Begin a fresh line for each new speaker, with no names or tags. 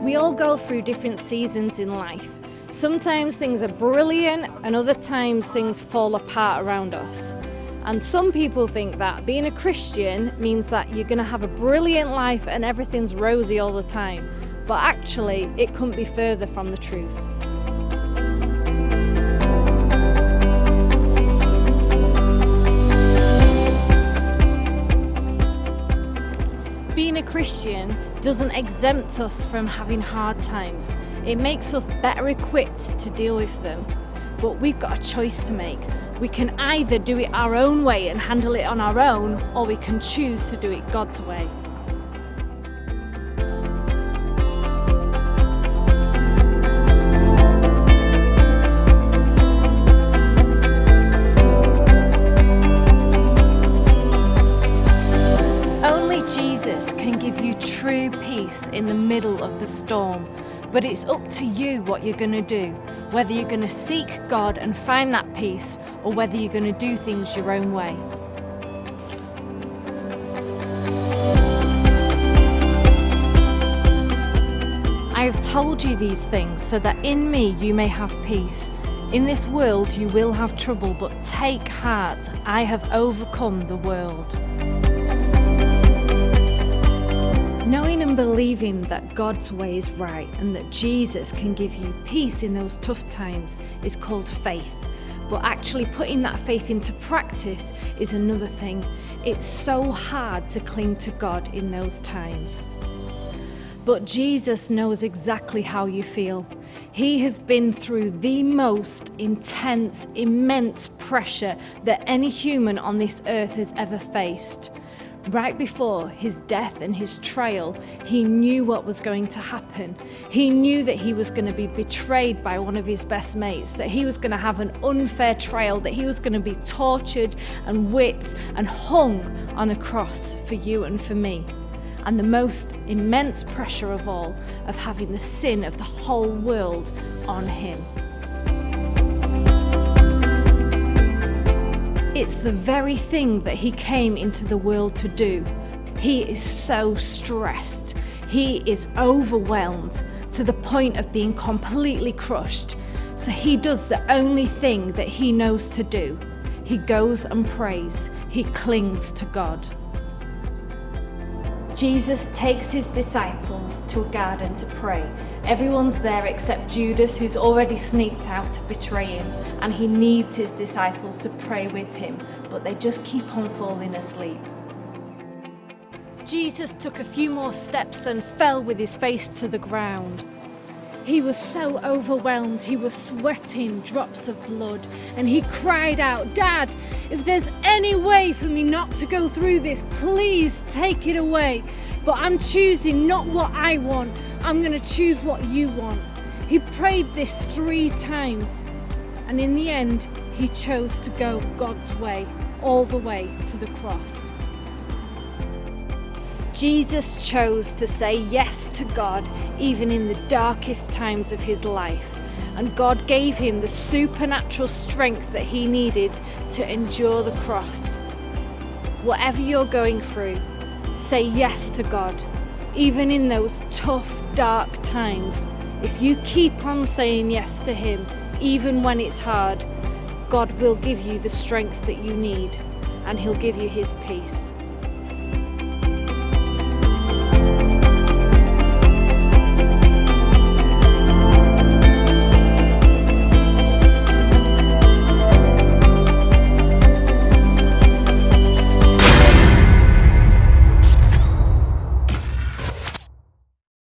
We all go through different seasons in life. Sometimes things are brilliant and other times things fall apart around us. And some people think that being a Christian means that you're going to have a brilliant life and everything's rosy all the time. But actually, it couldn't be further from the truth. Being a Christian doesn't exempt us from having hard times. It makes us better equipped to deal with them. But we've got a choice to make. We can either do it our own way and handle it on our own, or we can choose to do it God's way. Only Jesus can give you true peace in the middle of the storm. But it's up to you what you're going to do, whether you're going to seek God and find that peace, or whether you're going to do things your own way. I have told you these things so that in me you may have peace. In this world you will have trouble, but take heart, I have overcome the world. Knowing and believing that God's way is right and that Jesus can give you peace in those tough times is called faith. But actually putting that faith into practice is another thing. It's so hard to cling to God in those times. But Jesus knows exactly how you feel. He has been through the most intense, immense pressure that any human on this earth has ever faced. Right before his death and his trial, he knew what was going to happen. He knew that he was going to be betrayed by one of his best mates, that he was going to have an unfair trial, that he was going to be tortured and whipped and hung on a cross for you and for me. And the most immense pressure of all, of having the sin of the whole world on him. It's the very thing that he came into the world to do. He is so stressed. He is overwhelmed to the point of being completely crushed. So he does the only thing that he knows to do. He goes and prays. He clings to God. Jesus takes his disciples to a garden to pray. Everyone's there except Judas, who's already sneaked out to betray him, and he needs his disciples to pray with him, but they just keep on falling asleep. Jesus took a few more steps and fell with his face to the ground. He was so overwhelmed, he was sweating drops of blood, and he cried out, "Dad, if there's any way for me not to go through this, please take it away. But I'm choosing not what I want, I'm going to choose what you want." He prayed this 3 times, and in the end, he chose to go God's way, all the way to the cross. Jesus chose to say yes to God even in the darkest times of his life, and God gave him the supernatural strength that he needed to endure the cross. Whatever you're going through, say yes to God, even in those tough, dark times. If you keep on saying yes to him, even when it's hard, God will give you the strength that you need, and he'll give you his peace.